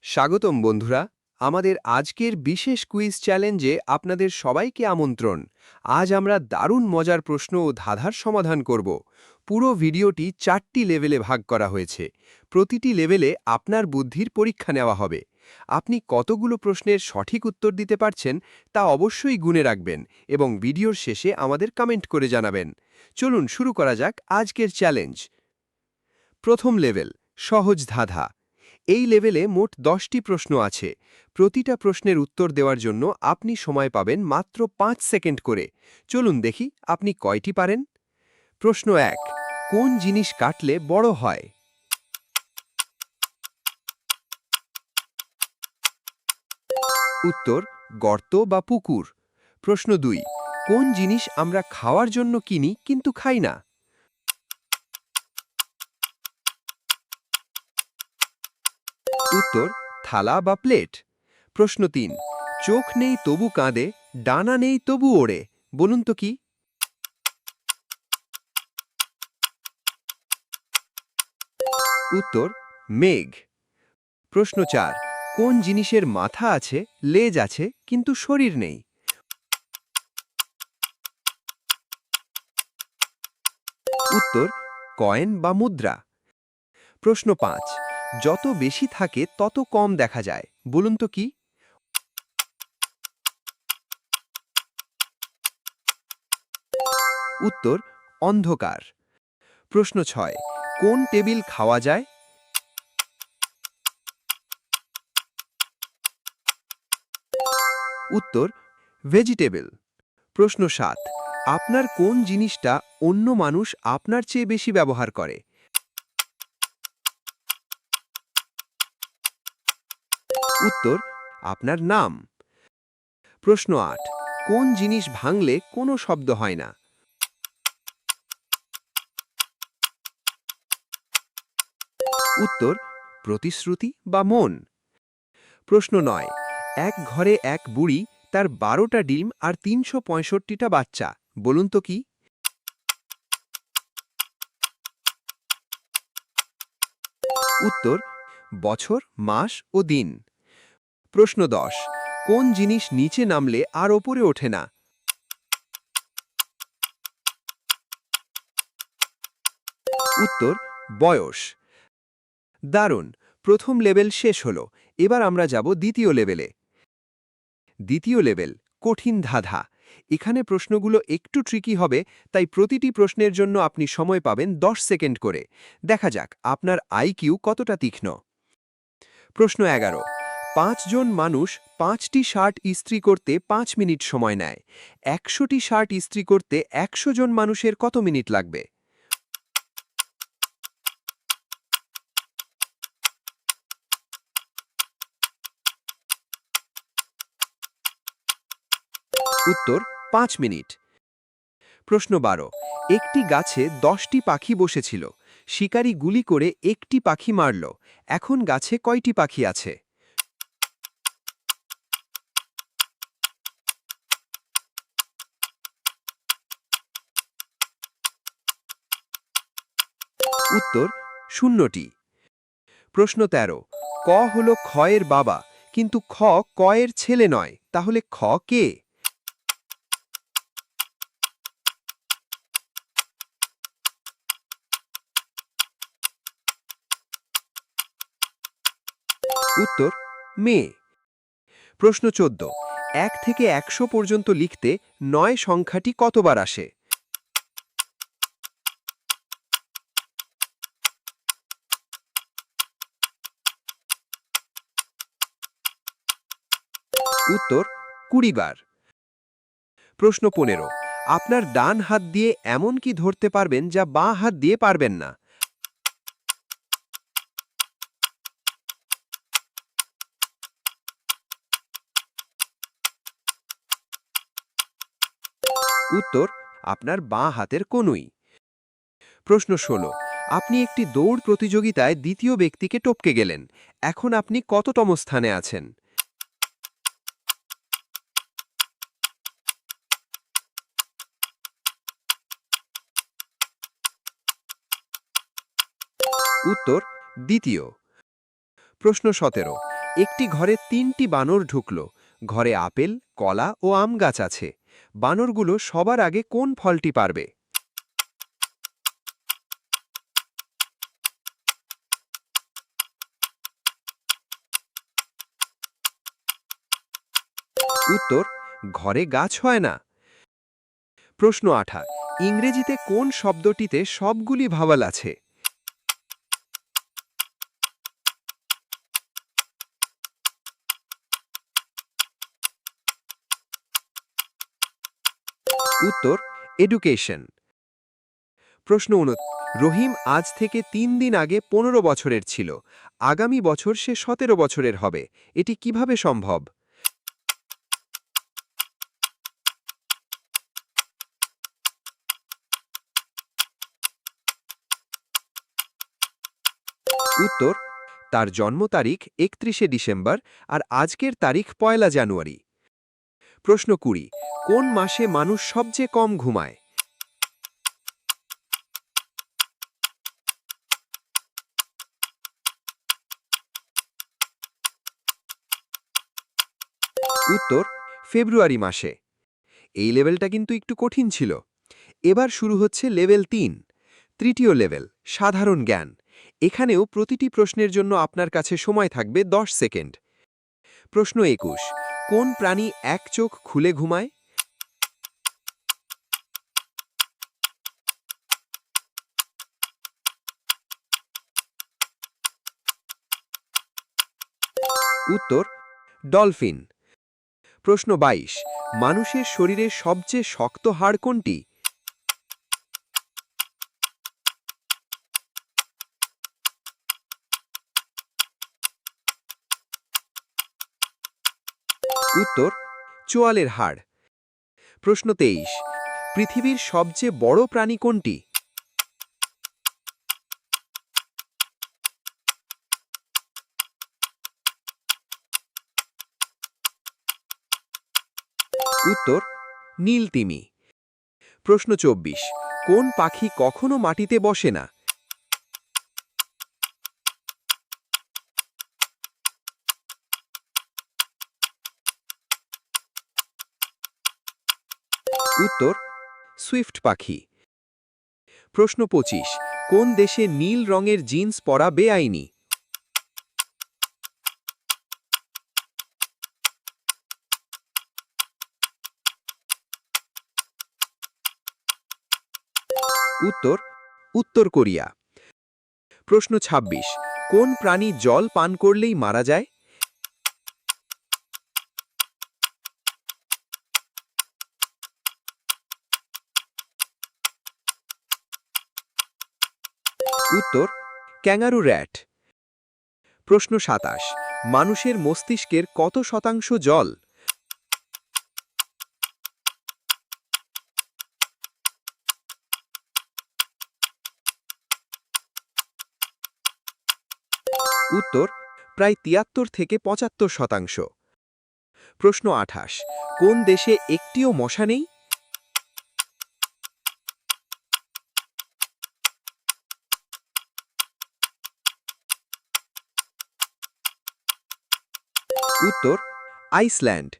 স্বাগতম বন্ধুরা, আমাদের আজকের বিশেষ কুইজ চ্যালেঞ্জে আপনাদের সবাইকে আমন্ত্রণ। আজ আমরা দারুণ মজার প্রশ্ন ও ধাঁধার সমাধান করব। পুরো ভিডিওটি 4টি লেভেলে ভাগ করা হয়েছে। প্রতিটি লেভেলে আপনার বুদ্ধির পরীক্ষা নেওয়া হবে। আপনি কতগুলো প্রশ্নের সঠিক উত্তর দিতে পারছেন তা অবশ্যই গুণে রাখবেন এবং ভিডিওর শেষে আমাদের কমেন্ট করে জানাবেন। চলুন শুরু করা যাক আজকের চ্যালেঞ্জ। প্রথম লেভেল, সহজ ধাঁধা। এই লেভেলে মোট 10টি প্রশ্ন আছে। প্রতিটা প্রশ্নের উত্তর দেওয়ার জন্য আপনি সময় পাবেন মাত্র 5 সেকেন্ড করে। চলুন দেখি আপনি কয়টি পারেন। প্রশ্ন 1, কোন জিনিস কাটলে বড় হয়? উত্তর, গর্ত বা পুকুর। প্রশ্ন 2, কোন জিনিস আমরা খাওয়ার জন্য কিনি কিন্তু খাই না? উত্তর, থালা বা প্লেট। প্রশ্ন 3, চোখ নেই তবু কাঁদে, ডানা নেই তবু ওড়ে, বলুন তো কি? উত্তর, মেঘ। প্রশ্ন 4, কোন জিনিসের মাথা আছে, লেজ আছে কিন্তু শরীর নেই? উত্তর, কয়েন বা মুদ্রা। প্রশ্ন 5, যত বেশি থাকে তত কম দেখা যায়, বলুন তো কি? উত্তর, অন্ধকার। প্রশ্ন 6, কোন টেবিল খাওয়া যায়? উত্তর, ভেজিটেবল। প্রশ্ন 7, আপনার কোন জিনিসটা অন্য মানুষ আপনার চেয়ে বেশি ব্যবহার করে? উত্তর, আপনার নাম। প্রশ্ন 8, কোন জিনিস ভাঙলে কোনো শব্দ হয় না? উত্তর, প্রতিশ্রুতি বা মন। প্রশ্ন 9, এক ঘরে এক বুড়ি, তার 12টা ডিম আর 365টা বাচ্চা, বলুন তো কি? উত্তর, বছর, মাস ও দিন। প্রশ্ন 10, কোন জিনিস নিচে নামলে আর ওপরে ওঠে না? উত্তর, বয়স। দারুণ, প্রথম লেভেল শেষ হলো। এবার আমরা যাব দ্বিতীয় লেভেলে। দ্বিতীয় লেভেল, কঠিন ধাঁধা। এখানে প্রশ্নগুলো একটু ট্রিকি হবে, তাই প্রতিটি প্রশ্নের জন্য আপনি সময় পাবেন 10 সেকেন্ড করে। দেখা যাক আপনার আইকিউ কতটা তীক্ষ্ণ। প্রশ্ন 11, 5 জন মানুষ 5টি শার্ট ইস্ত্রি করতে 5 মিনিট সময় নেয়। 100টি শার্ট ইস্ত্রি করতে 100 জন মানুষের কত মিনিট লাগবে? উত্তর, 5 মিনিট। প্রশ্ন 12, একটি গাছে 10টি পাখি বসেছিল। শিকারী গুলি করে একটি পাখি মারল। এখন গাছে কয়টি পাখি আছে? উত্তর, 0টি। প্রশ্ন 13, ক হল ক্ষয়ের বাবা, কিন্তু খ কয়ের ছেলে নয়, তাহলে খ কে? উত্তর, মেয়ে। প্রশ্ন 14, 1 থেকে 100 পর্যন্ত লিখতে 9 সংখ্যাটি কতবার আসে? উত্তর, 20 বার। প্রশ্ন 15, আপনার ডান হাত দিয়ে এমন কি ধরতে পারবেন যা বাঁ হাত দিয়ে পারবেন না? উত্তর, আপনার বাঁ হাতের কনুই। প্রশ্ন 16, আপনি একটি দৌড় প্রতিযোগিতায় দ্বিতীয় ব্যক্তিকে টপকে গেলেন। এখন আপনি কততম স্থানে আছেন? উত্তর, দ্বিতীয়। প্রশ্ন 17, একটি ঘরে 3টি বানর ঢুকল। ঘরে আপেল, কলা ও আম গাছ আছে। বানরগুলো সবার আগে কোন ফলটি পারবে? উত্তর, ঘরে গাছ হয় না। প্রশ্ন 8, ইংরেজিতে কোন শব্দটিতে সবগুলি ভাওয়াল আছে? উত্তর, এডুকেশন। প্রশ্ন 29, রহিম আজ থেকে 3 দিন আগে 15 বছরের ছিল। আগামী বছর সে 17 বছরের হবে। এটি কিভাবে সম্ভব? উত্তর, তার জন্ম তারিখ 31শে ডিসেম্বর আর আজকের তারিখ 1 জানুয়ারি। প্রশ্ন 20, কোন মাসে মানুষ সবচেয়ে কম ঘুমায়? উত্তর, ফেব্রুয়ারি মাসে। এই লেভেলটা কিন্তু একটু কঠিন ছিল। এবার শুরু হচ্ছে লেভেল 3, তৃতীয় লেভেল, সাধারণ জ্ঞান। এখানেও প্রতিটি প্রশ্নের জন্য আপনার কাছে সময় থাকবে 10 সেকেন্ড। প্রশ্ন 21, কোন প্রাণী এক চোখ খুলে ঘুমায়? উত্তর, ডলফিন। প্রশ্ন 22, মানুষের শরীরে সবচেয়ে শক্ত হাড় কোনটি? উত্তর, চোয়ালের হাড়। প্রশ্ন 23, পৃথিবীর সবচেয়ে বড় প্রাণী কোনটি? উত্তর, নীল তিমি। প্রশ্ন 24, কোন পাখি কখনো মাটিতে বসে না? উত্তর, সুইফট পাখি। প্রশ্ন 25, কোন দেশে নীল রঙের জিন্স পরা বেআইনি? উত্তর, উত্তর কোরিয়া। প্রশ্ন 26, কোন প্রাণী জল পান করলেই মারা যায়? উত্তর, ক্যাঙ্গারু র্যাট। প্রশ্ন 27, মানুষের মস্তিষ্কের কত শতাংশ জল? উত্তর, প্রায় 73 থেকে 75%। প্রশ্ন 28, কোন দেশে একটিও মশা নেই? উত্তর, আইসল্যান্ড।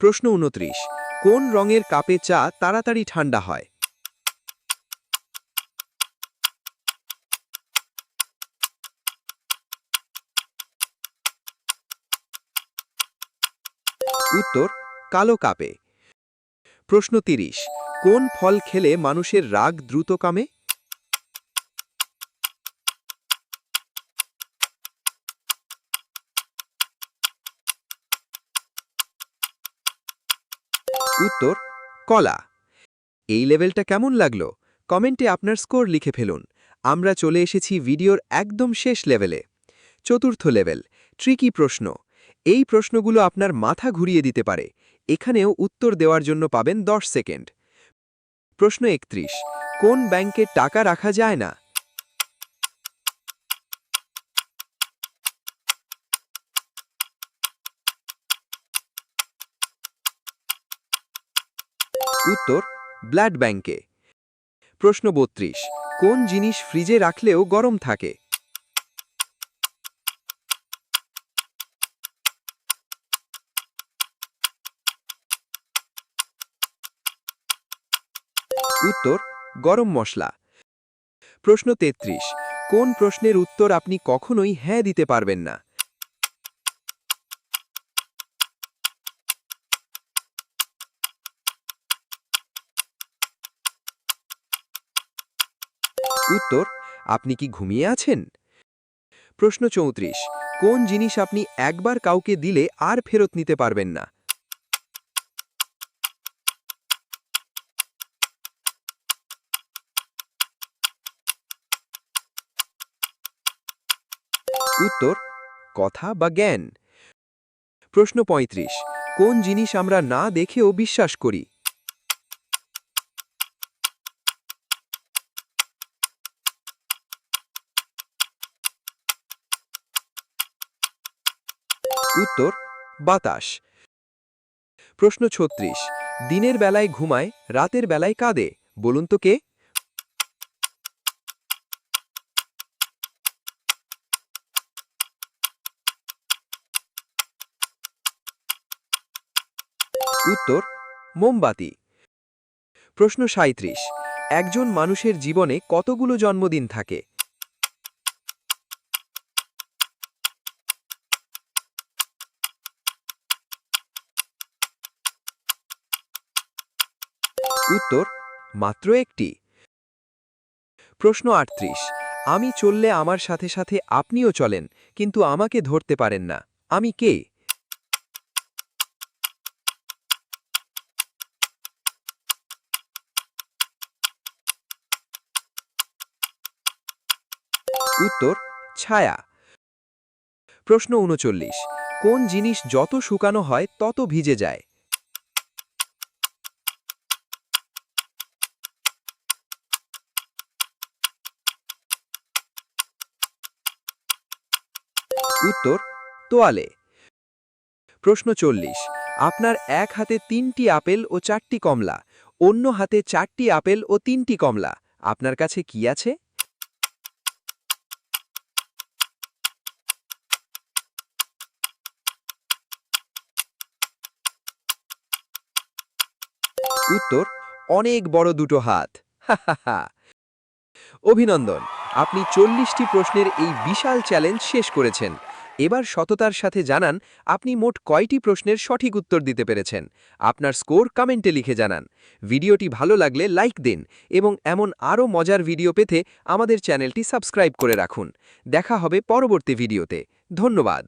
প্রশ্ন 29, কোন রঙের কাপে চা তাড়াতাড়ি ঠান্ডা হয়? উত্তর, কালো কাপে। প্রশ্ন 30, কোন ফল খেলে মানুষের রাগ দ্রুত কমে? উত্তর, কলা। এই লেভেলটা কেমন লাগলো? কমেন্টে আপনার স্কোর লিখে ফেলুন। আমরা চলে এসেছি ভিডিওর একদম শেষ লেভেলে, চতুর্থ লেভেল, ট্রিকি প্রশ্ন। এই প্রশ্নগুলো আপনার মাথা ঘুরিয়ে দিতে পারে। এখানেও উত্তর দেওয়ার জন্য পাবেন 10 সেকেন্ড। প্রশ্ন 31, কোন ব্যাংকে টাকা রাখা যায় না? উত্তর, ব্লাড ব্যাংকে। প্রশ্ন 32, কোন জিনিস ফ্রিজে রাখলেও গরম থাকে? উত্তর গরম মশলা। প্রশ্ন ৩৩, কোন প্রশ্নের উত্তর আপনি কখনোই হ্যাঁ দিতে পারবেন না? উত্তর, আপনি কি ঘুমিয়ে আছেন? প্রশ্ন ৩৪, কোন জিনিস আপনি একবার কাউকে দিলে আর ফেরত নিতে পারবেন না? উত্তর, কথা বা জ্ঞান। প্রশ্ন ৩৫, কোন জিনিস আমরা না দেখেও বিশ্বাস করি? উত্তর, বাতাস। প্রশ্ন ৩৬, দিনের বেলায় ঘুমায়, রাতের বেলায় কাঁদে, বলুন তো কে? উত্তর, মোমবাতি। প্রশ্ন ৩৭, একজন মানুষের জীবনে কতগুলো জন্মদিন থাকে? উত্তর, মাত্র একটি। প্রশ্ন ৩৮, আমি চললে আমার সাথে সাথে আপনিও চলেন, কিন্তু আমাকে ধরতে পারেন না, আমি কে? উত্তর, ছায়া। প্রশ্ন ৩৯, কোন জিনিস যত শুকানো হয় তত ভিজে যায়? উত্তর, তোয়ালে। প্রশ্ন ৪০, আপনার এক হাতে ৩টি আপেল ও ৪টি কমলা, অন্য হাতে ৪টি আপেল ও ৩টি কমলা, আপনার কাছে কি আছে? উত্তর, অনেক বড় দুটো হাত। হাহাহা। অভিনন্দন, আপনি ৪০টি প্রশ্নের এই বিশাল চ্যালেঞ্জ শেষ করেছেন। এবার সততার সাথে জানান আপনি মোট কয়টি প্রশ্নের সঠিক উত্তর দিতে পেরেছেন। আপনার স্কোর কমেন্টে লিখে জানান। ভিডিওটি ভালো লাগলে লাইক দিন এবং এমন আরও মজার ভিডিও পেতে আমাদের চ্যানেলটি সাবস্ক্রাইব করে রাখুন। দেখা হবে পরবর্তী ভিডিওতে। ধন্যবাদ।